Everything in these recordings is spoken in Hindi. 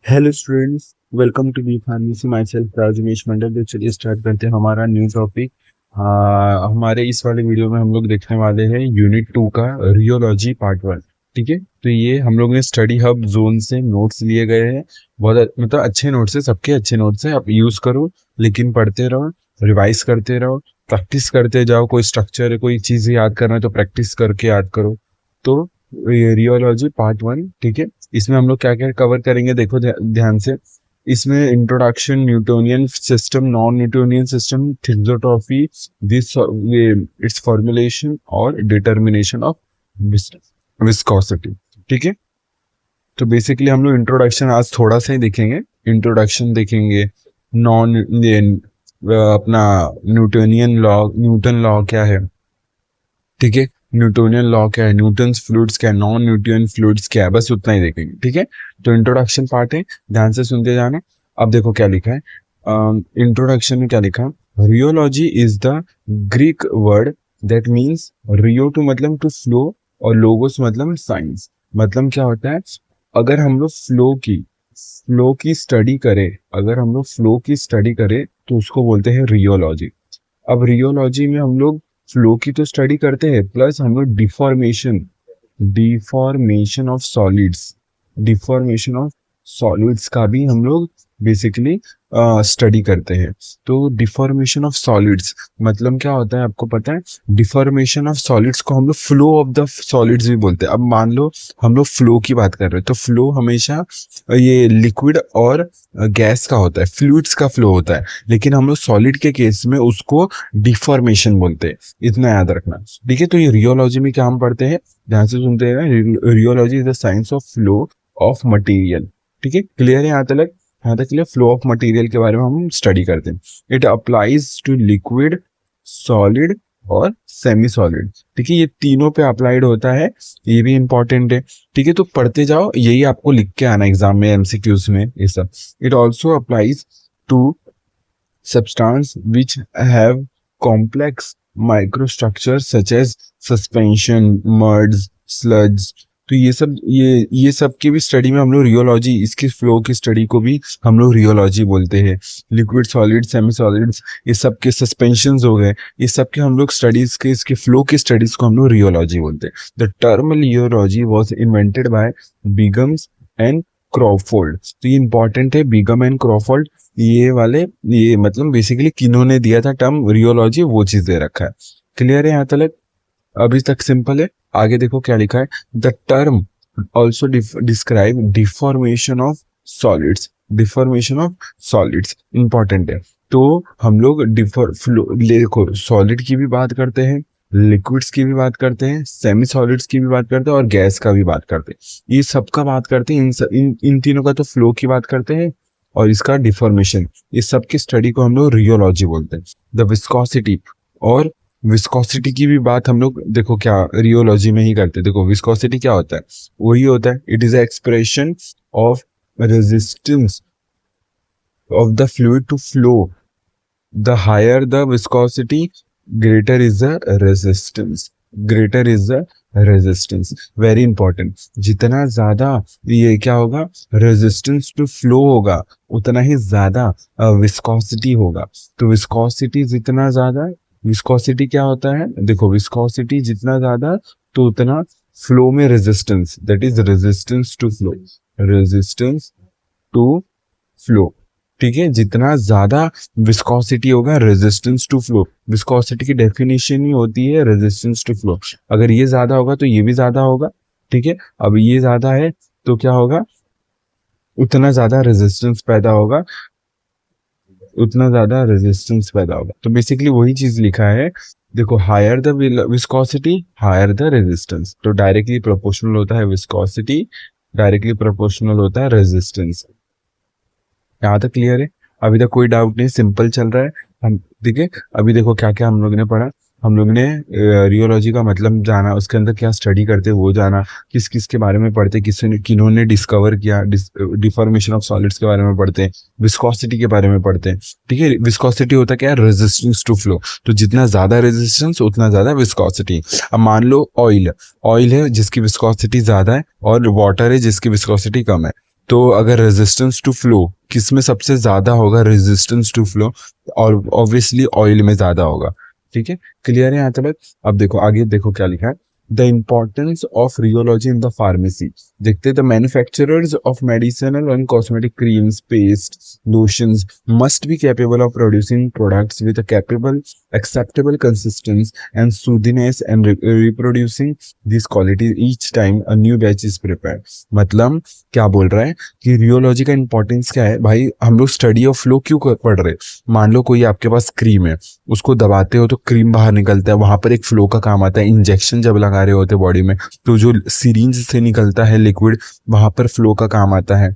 Hello students, welcome to B pharmacy. Myself Rajmesh Mandal. तो चलिए स्टार्ट करते हैं हमारा न्यू टॉपिक। हमारे इस वाले वीडियो में हम लोग देखने वाले हैं यूनिट 2 का रियोलॉजी पार्ट 1। ठीक है, तो ये हम लोग ने स्टडी हब जोन से नोट्स लिए गए हैं। बहुत मतलब अच्छे नोट्स है, सबके अच्छे नोट्स हैं, आप यूज करो। लेकिन पढ़ते रहो, रिवाइज करते रहो, प्रैक्टिस करते जाओ। कोई स्ट्रक्चर है, कोई चीज़ याद करना है तो प्रैक्टिस करके याद करो। तो ये रियोलॉजी पार्ट 1, ठीक है। इसमें हम लोग क्या क्या कवर करेंगे, देखो ध्यान से। इसमें introduction, Newtonian system, non Newtonian system, theosophy, this it's formulation और डिटर्मिनेशन ऑफ विस्कोसिटी। ठीक है, तो बेसिकली हम लोग इंट्रोडक्शन आज थोड़ा सा ही देखेंगे। इंट्रोडक्शन देखेंगे, नॉन अपना न्यूटोनियन लॉ, न्यूटन लॉ क्या है, ठीक है। न्यूटोनियन लॉ क्या है, न्यूटन्स फ्लूइड्स क्या है, नॉन न्यूटोनियन फ्लूइड्स क्या है, बस उतना ही देखेंगे। ठीक है, तो इंट्रोडक्शन पार्ट है, ध्यान से सुनते जाना। अब देखो क्या लिखा है इंट्रोडक्शन में, क्या लिखा है। Rheology is the Greek word that means, rheo to मतलब टू फ्लो और लोगोस मतलब साइंस। मतलब क्या होता है, अगर हम लोग फ्लो की स्टडी करें, अगर हम लोग फ्लो की स्टडी करें तो उसको बोलते हैं रियोलॉजी। अब रियोलॉजी में हम लोग फ्लो की तो स्टडी करते हैं, प्लस हम लोग deformation of solids, deformation of solids का भी हम लोग बेसिकली स्टडी करते हैं। तो डिफॉर्मेशन ऑफ सॉलिड्स मतलब क्या होता है, आपको पता है। डिफॉर्मेशन ऑफ सॉलिड्स को हम लोग फ्लो ऑफ द सॉलिड्स भी बोलते हैं। अब मान लो हम लोग फ्लो की बात कर रहे हैं, तो फ्लो हमेशा ये लिक्विड और गैस का होता है, फ्लूइड्स का फ्लो होता है। लेकिन हम लोग सॉलिड के केस में उसको डिफॉर्मेशन बोलते हैं, इतना याद रखना। ठीक है, तो ये रियोलॉजी में क्या हम पढ़ते हैं, ध्यान से सुनते हैं। Rheology is the science of flow of material. ठीक है, क्लियर है यहाँ तक? यहाँ तक क्लियर। फ्लो ऑफ मटेरियल के बारे में हम स्टडी करते हैं। It applies to liquid, solid और सेमी सॉलिड। ठीक है, ये तीनों पे अप्लाइड होता है, ये भी इंपॉर्टेंट है। ठीक है, तो पढ़ते जाओ, यही आपको लिख के आना एग्जाम में, एमसीक्यूज में ये सब। It also applies to substance which have complex microstructures such as suspension, muds, sludges। तो ये सब की भी स्टडी में हम लोग रियोलॉजी, इसकी फ्लो की स्टडी को भी हम लोग रियोलॉजी बोलते हैं। लिक्विड, सॉलिड, सेमी सॉलिड्स, ये सब के सस्पेंशंस हो गए, ये सब के हम लोग स्टडीज के, इसके फ्लो की स्टडीज को हम लोग रियोलॉजी बोलते हैं। The term rheology was invented by Bingham and Crawford. तो ये इंपॉर्टेंट है, बिगम एंड क्रॉफोर्ड, ये वाले, ये मतलब बेसिकली किन्होंने दिया था टर्म रियोलॉजी, वो चीज दे रखा है। क्लियर है यहाँ तक? अभी तक सिंपल है। आगे देखो क्या लिखा है। The term also describe deformation of solids, deformation of solids important है। तो हम लोग देखो सॉलिड की भी बात करते हैं, लिक्विड्स की भी बात करते हैं, सेमी सॉलिड्स की भी बात करते हैं और गैस का भी बात करते हैं। ये सबका बात करते हैं, इन तीनों का तो फ्लो की बात करते हैं और इसका डिफॉर्मेशन, इस सब की स्टडी को हम लोग रियोलॉजी बोलते हैं। द विस्कोसिटी, और विस्कोसिटी की भी बात हम लोग देखो क्या रियोलॉजी में ही करते हैं। देखो विस्कोसिटी क्या होता है, वही होता है, it is expression of resistance of the fluid to flow. The higher the viscosity, greater is the resistance, greater is the resistance. Very important. जितना ज्यादा ये क्या होगा, रेजिस्टेंस टू फ्लो होगा, उतना ही ज्यादा विस्कोसिटी होगा। तो विस्कोसिटी जितना ज्यादा, विस्कोसिटी क्या होता है, देखो विस्कोसिटी जितना ज्यादा तो उतना फ्लो में resistance, that is resistance to flow, resistance to flow. ठीक है, जितना ज्यादा विस्कोसिटी होगा, रेजिस्टेंस टू फ्लो। विस्कोसिटी की डेफिनेशन ही होती है रेजिस्टेंस टू फ्लो। अगर ये ज्यादा होगा तो ये भी ज्यादा होगा। ठीक है, अब ये ज्यादा है तो क्या होगा, उतना ज्यादा रेजिस्टेंस पैदा होगा, उतना ज्यादा रेजिस्टेंस पैदा होगा। तो बेसिकली वही चीज लिखा है। देखो higher the viscosity, higher the resistance. तो डायरेक्टली प्रोपोर्शनल होता है विस्कोसिटी, डायरेक्टली प्रोपोर्शनल होता है रेजिस्टेंस। यहाँ तक क्लियर है? अभी तक कोई डाउट नहीं, सिंपल चल रहा है हम। ठीक है, अभी देखो क्या क्या हम लोग ने पढ़ा। हम लोग ने रियोलॉजी का मतलब जाना, उसके अंदर क्या स्टडी करते हैं वो जाना, किस किस के बारे में पढ़ते, किसने किन्होंने डिस्कवर किया, डिफॉर्मेशन ऑफ सॉलिड्स के बारे में पढ़ते हैं, विस्कोसिटी के बारे में पढ़ते हैं। ठीक है, विस्कोसिटी होता क्या है, रेजिस्टेंस टू फ्लो। तो जितना ज्यादा रेजिस्टेंस उतना ज्यादा विस्कोसिटी। अब मान लो ऑयल, ऑयल है जिसकी विस्कोसिटी ज्यादा है, और वाटर है जिसकी विस्कोसिटी कम है। तो अगर रेजिस्टेंस टू फ्लो किस में सबसे ज्यादा होगा, रेजिस्टेंस टू फ्लो, और ऑब्वियसली ऑयल में ज्यादा होगा। ठीक है, क्लियर है यहाँ तक? अब देखो आगे, देखो क्या लिखा है। The importance of rheology in the pharmacy. देखते, the manufacturers of medicinal and cosmetic creams, paste, lotions must be capable of producing products with a capable acceptable consistency and soothiness and reproducing these qualities each time a new batch is prepared। मतलब क्या बोल रहा है कि रियोलॉजी का इंपॉर्टेंस क्या है भाई, हम लोग स्टडी ऑफ फ्लो क्यों पढ़ रहे हैं। मान लो कोई आपके पास क्रीम है, उसको दबाते हो तो क्रीम बाहर निकलता है, वहां पर एक फ्लो का काम आता है। इंजेक्शन जब लगा रहे होते बॉडी में, तो जो सिरिंज से निकलता है लिक्विड, वहां पर फ्लो का काम आता है।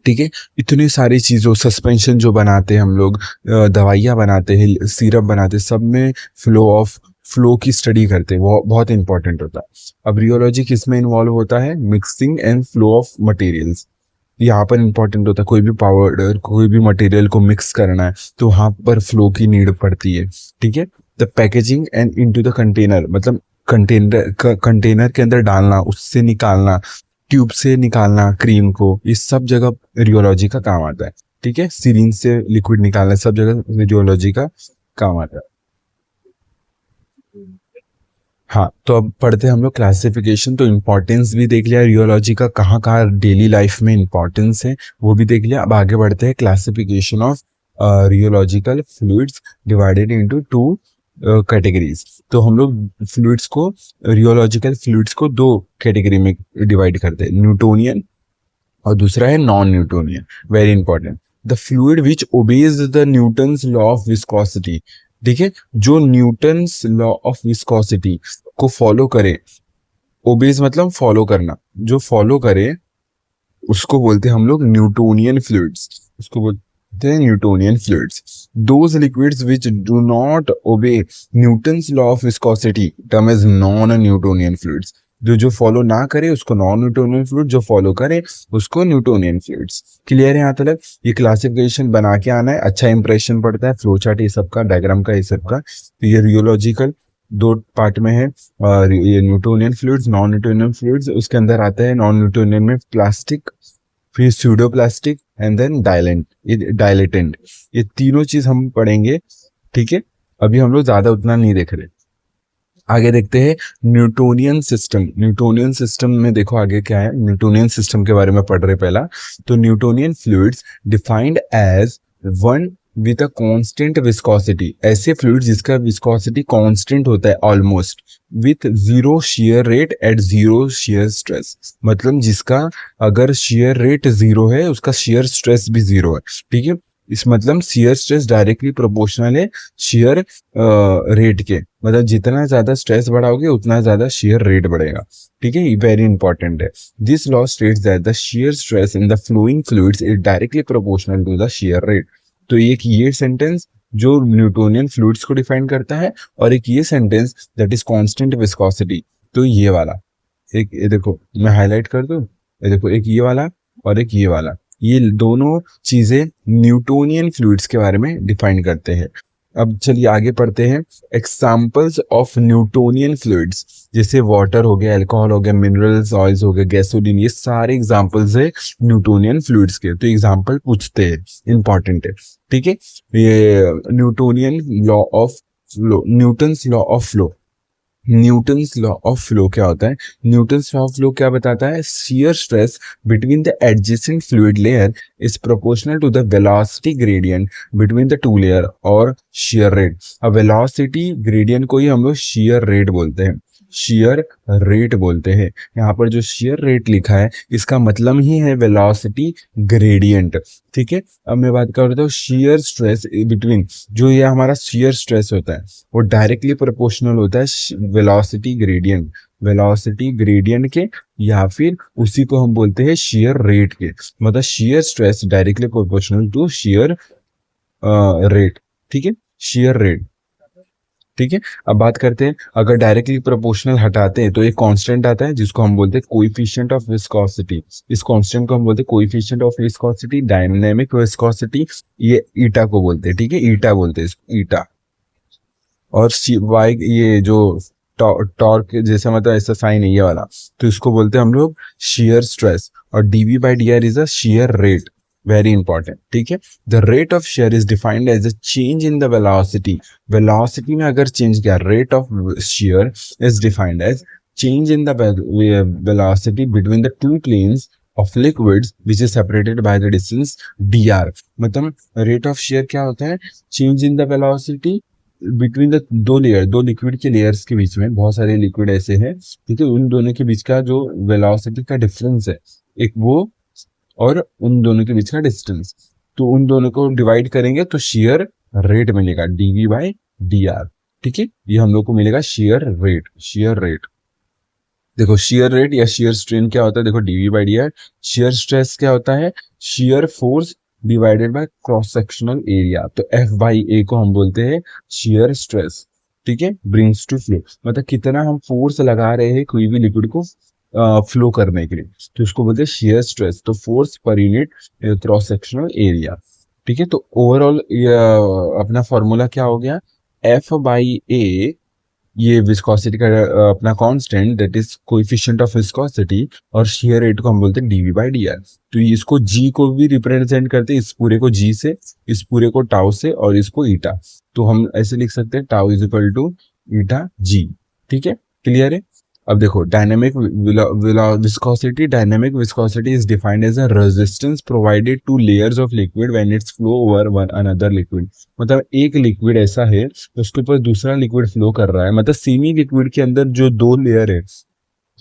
ठीक है, इतनी सारी चीज़ों, सस्पेंशन जो बनाते हैं हम लोग, दवाइयाँ बनाते हैं, सिरप बनाते हैं, सब में फ्लो की स्टडी करते हैं, वो बहुत इंपॉर्टेंट होता है। अब रियोलॉजी किस में इन्वॉल्व होता है, mixing and flow of materials. यहाँ पर इंपॉर्टेंट होता है, कोई भी पाउडर, कोई भी मटेरियल को मिक्स करना है तो वहां पर फ्लो की नीड पड़ती है। ठीक है, the packaging and into the container, मतलब कंटेनर के अंदर डालना, उससे निकालना, ट्यूब से निकालना क्रीम को, इस सब जगह रियोलॉजी का काम आता है। ठीक है, सिरिंज से लिक्विड निकालना, सब जगह रियोलॉजी का काम आता है। हाँ, तो अब पढ़ते हैं हम लोग क्लासिफिकेशन। तो इम्पोर्टेंस भी देख लिया रियोलॉजी का, कहाँ कहाँ डेली लाइफ में इम्पोर्टेंस है वो भी देख लिया। अब आगे बढ़ते हैं, classification of rheological fluids divided into two categories. तो हम लोग फ्लूइड्स को, रियोलॉजिकल फ्लूइड्स को दो कैटेगरी में डिवाइड करते हैं, न्यूटोनियन और दूसरा है non Newtonian. Very important, the fluid which obeys the Newton's law of viscosity. ठीक है, जो न्यूटन्स लॉ ऑफ विस्कोसिटी को फॉलो करे, ओबेज मतलब फॉलो करना, जो फॉलो करे उसको बोलते हैं हम लोग न्यूटोनियन फ्लूइड्स, उसको बोलते हैं Newtonian fluids. Those liquids which do not obey Newton's law of viscosity term as non Newtonian fluids. जो फॉलो ना करे उसको नॉन न्यूटोनियन फ्लूइड, जो फॉलो करे उसको न्यूटोनियन फ्लूइड्स। क्लियर है यहाँ तक? ये क्लासिफिकेशन बना के आना है, अच्छा इंप्रेशन पड़ता है, फ्लो चार्ट ये सब का, डायग्राम का, ये सब का। तो ये रियोलॉजिकल दो पार्ट में है, और ये Newtonian fluids, non Newtonian fluids. उसके अंदर आता है नॉन न्यूटोनियन में प्लास्टिक, फिर स्यूडोप्लास्टिक एंड देन डायलेटेंट। ये तीनों चीज हम पढ़ेंगे। ठीक है, अभी हम लोग ज्यादा उतना नहीं देख रहे। आगे देखते हैं न्यूटोनियन सिस्टम। न्यूटोनियन सिस्टम में देखो आगे क्या है, न्यूटोनियन सिस्टम के बारे में पढ़ रहे पहला। तो Newtonian fluids defined as one with a constant viscosity, ऐसे फ्लूइड जिसका विस्कोसिटी कांस्टेंट होता है almost, with zero shear rate at zero shear stress. मतलब जिसका अगर शेयर रेट जीरो है, उसका शेयर स्ट्रेस भी जीरो है। ठीक है, इस मतलब शेयर स्ट्रेस डायरेक्टली प्रोपोर्शनल है शेयर रेट के, मतलब जितना ज्यादा स्ट्रेस बढ़ाओगे उतना ज्यादा शेयर रेट बढ़ेगा। ठीक है, ये वेरी इंपॉर्टेंट है। This law states that the shear stress in the flowing fluids is directly proportional to the shear rate. तो एक ये सेंटेंस जो न्यूटोनियन फ्लूइड्स को डिफाइन करता है, और एक ये sentence that is constant viscosity. तो ये वाला, एक ये देखो मैं हाईलाइट कर दूं, ये देखो एक ये वाला और एक ये वाला, ये दोनों चीजें न्यूटोनियन फ्लूइड्स के बारे में डिफाइन करते हैं। अब चलिए आगे पढ़ते हैं, एग्जाम्पल्स ऑफ न्यूटोनियन फ्लूइड्स। जैसे वाटर हो गया, अल्कोहल हो गया, मिनरल्स, ऑयल्स हो गए, गैसोलीन, ये सारे एग्जाम्पल्स है न्यूटोनियन फ्लूइड्स के। तो एग्जाम्पल पूछते हैं, इंपॉर्टेंट है। ठीक है, ये Newtonian law of flow, Newton's law of flow. Newton's law of flow क्या होता है? न्यूटन्स लॉ ऑफ फ्लो क्या बताता है? Shear stress between the adjacent fluid layer is proportional to the velocity gradient between the two layer और शियर रेट। अब वेलोसिटी ग्रेडियंट को ही हम लोग शियर रेट बोलते हैं, शियर रेट बोलते हैं। यहाँ पर जो शियर रेट लिखा है इसका मतलब ही है वेलोसिटी ग्रेडियंट। ठीक है, अब मैं बात कर रहा हूँ शियर स्ट्रेस बिटवीन, जो ये हमारा शियर स्ट्रेस होता है वो डायरेक्टली प्रोपोर्शनल होता है वेलोसिटी ग्रेडियंट, वेलोसिटी ग्रेडियंट के, या फिर उसी को हम बोलते हैं शियर रेट के। मतलब shear stress directly proportional to shear rate. ठीक है, शियर रेट। ठीक है। अब बात करते हैं, अगर डायरेक्टली प्रोपोर्शनल हटाते हैं तो एक कांस्टेंट आता है जिसको हम बोलते हैं कोएफिशिएंट ऑफ विस्कोसिटी। इस कांस्टेंट को हम बोलते हैं coefficient of viscosity, dynamic viscosity, ये ईटा को बोलते हैं। ठीक है, ईटा बोलते हैं इसको, ईटा। और वाई, ये जो टॉर्क जैसा मतलब ऐसा साइन है ये वाला, तो इसको बोलते हैं हम लोग shear स्ट्रेस। और dv by D R is a shear rate, very important. ठीक है, the rate of shear is defined as a change in the velocity. Velocity में अगर चेंज किया, rate of shear is defined as change in the velocity between the two planes of liquids which is separated by the distance dr। मतलब rate of shear क्या होता है? change in the velocity between the दो लेयर, दो लिक्विड के लेयर्स के बीच में, बहुत सारे लिक्विड ऐसे हैं, ठीक है, उन दोनों के बीच का जो वेलोसिटी का डिफरेंस है, एक वो, और उन दोनों के बीच का डिस्टेंस, तो उन दोनों को डिवाइड करेंगे तो shear रेट मिलेगा, dv बाई डी आर। ठीक है, ये हम लोग को मिलेगा shear रेट, shear रेट। देखो shear रेट या shear स्ट्रेन क्या होता है, देखो dv by D are. shear stress क्या होता है? shear force divided by cross sectional area, तो F बाई ए को हम बोलते हैं shear स्ट्रेस। ठीक है, ब्रिंग्स टू फ्लो, मतलब कितना हम फोर्स लगा रहे हैं कोई भी लिक्विड को फ्लो करने के लिए, तो इसको बोलते हैं shear स्ट्रेस। तो force per unit cross sectional area. ठीक है, तो ओवरऑल अपना फॉर्मूला क्या हो गया? F बाई ए, ये विस्कोसिटी का अपना constant, that is coefficient of viscosity, और shear रेट को हम बोलते हैं dv बाई डी आर। तो इसको g को भी रिप्रेजेंट करते हैं, इस पूरे को g से, इस पूरे को टाउ से, और इसको ईटा। तो हम ऐसे लिख सकते हैं tau is equal to eta g। ठीक है, क्लियर है? अब देखो, dynamic viscosity, dynamic viscosity is defined as a resistance provided to layers of liquid when it's flow over one another liquid. मतलब एक लिक्विड ऐसा है उसके ऊपर दूसरा लिक्विड फ्लो कर रहा है, मतलब सेमी लिक्विड के अंदर जो दो लेयर है,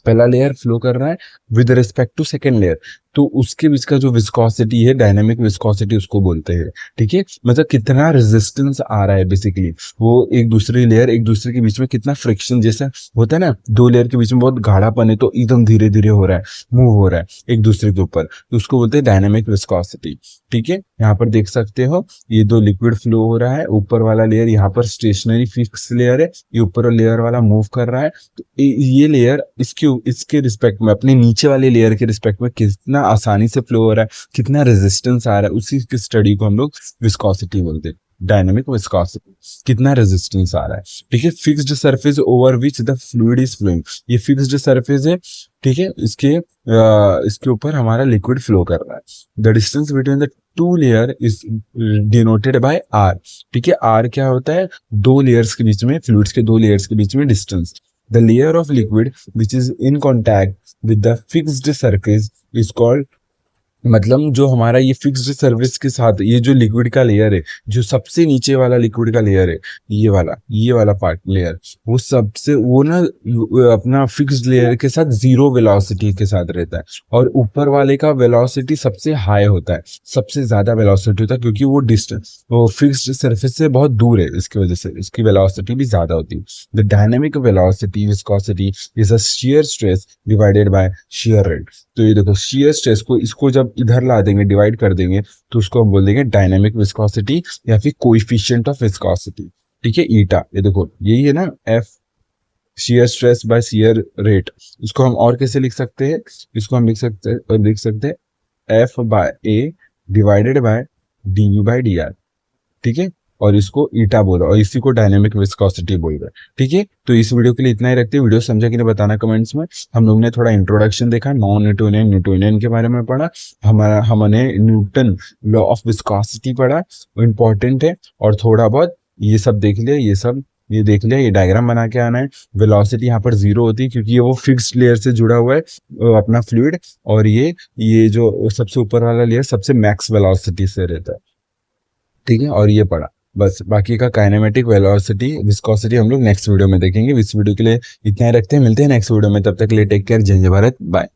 पहला लेयर फ्लो कर रहा है with respect to second layer, तो उसके बीच का जो विस्कोसिटी है, डायनामिक विस्कोसिटी उसको बोलते हैं। ठीक है, मतलब कितना रेजिस्टेंस आ रहा है बेसिकली, वो एक दूसरे लेयर, एक दूसरे के बीच में कितना फ्रिक्शन जैसा होता है ना, दो लेयर के बीच में बहुत गाढ़ापन है तो एकदम धीरे धीरे हो रहा है, मूव हो रहा है एक दूसरे के ऊपर, तो उसको बोलते हैं डायनामिक विस्कोसिटी। ठीक है, यहाँ पर देख सकते हो ये दो लिक्विड फ्लो हो रहा है, ऊपर वाला लेयर यहाँ पर स्टेशनरी फिक्स लेयर है, ये ऊपर लेयर वाला मूव कर रहा है, तो ये लेयर इसके रिस्पेक्ट में, अपने नीचे वाले लेयर के रिस्पेक्ट में कितना आसानी से फ्लो हो रहा है, कितना रेजिस्टेंस आ रहा है, उसी की स्टडी को हम लोग विस्कोसिटी बोलते हैं, डायनामिक विस्कोसिटी, कितना रेजिस्टेंस आ रहा है। ठीक है, fixed surface over which the fluid is flowing, ये फिक्स्ड सरफेस है। ठीक है, इसके ऊपर हमारा लिक्विड फ्लो कर रहा है। The distance between the two layer is denoted by R. ठीक है, आर क्या होता है? दो लेयर्स के बीच में, फ्लूइड्स के दो लेयर्स के बीच में distance. The layer of liquid which is in contact with the fixed surface is called, मतलब जो हमारा ये फिक्स्ड सर्फेस के साथ, ये जो लिक्विड का लेयर है, जो सबसे नीचे वाला लिक्विड का लेयर है, ये वाला पार्ट लेयर, वो सबसे, वो ना अपना फिक्स्ड लेयर के साथ जीरो वेलोसिटी के साथ रहता है, और ऊपर वाले का वेलोसिटी सबसे हाई होता है, सबसे ज्यादा वेलोसिटी होता है, क्योंकि वो डिस्टेंस, वो फिक्स्ड सरफेस से बहुत दूर है, इसकी वजह से इसकी वेलोसिटी भी ज्यादा होती है। The dynamic velocity viscosity is a shear stress divided by shear rate. तो ये देखो, shear स्ट्रेस को, इसको जब इधर ला देंगे, डिवाइड कर देंगे, तो उसको हम बोल देंगे डायनामिक विस्कोसिटी या फिर कोएफिशिएंट ऑफ विस्कोसिटी। ठीक है, ईटा, ये देखो यही है ना, F shear stress by shear rate. इसको हम और कैसे लिख सकते हैं? इसको हम लिख सकते हैं F by A divided by D by D R. ठीक है, और इसको ईटा बोला, और इसी को डायनेमिक विस्कोसिटी बोल रहा है। ठीक है, तो इस वीडियो के लिए इतना ही रखते हैं। वीडियो समझा कि नहीं बताना कमेंट्स में। हम लोग ने थोड़ा इंट्रोडक्शन देखा, नॉन न्यूटोनियन, न्यूटोनियन के बारे में पढ़ा, हमने न्यूटन लॉ ऑफ विस्कोसिटी पढ़ा, इंपॉर्टेंट है, और थोड़ा बहुत ये सब देख लिया, ये देख लिया, ये डायग्राम बना के आना है। वेलोसिटी यहाँ पर जीरो होती है क्योंकि ये वो फिक्स्ड लेयर से जुड़ा हुआ है अपना फ्लूइड, और ये जो सबसे ऊपर वाला लेयर सबसे मैक्स वेलोसिटी से रहता है। ठीक है, और ये पढ़ा बस, बाकी का काइनेमेटिक, वेलोसिटी, विस्कोसिटी हम लोग नेक्स्ट वीडियो में देखेंगे। इस वीडियो के लिए इतना ही रखते हैं, मिलते हैं नेक्स्ट वीडियो में, तब तक के लिए टेक केयर, जय जय भारत, बाय।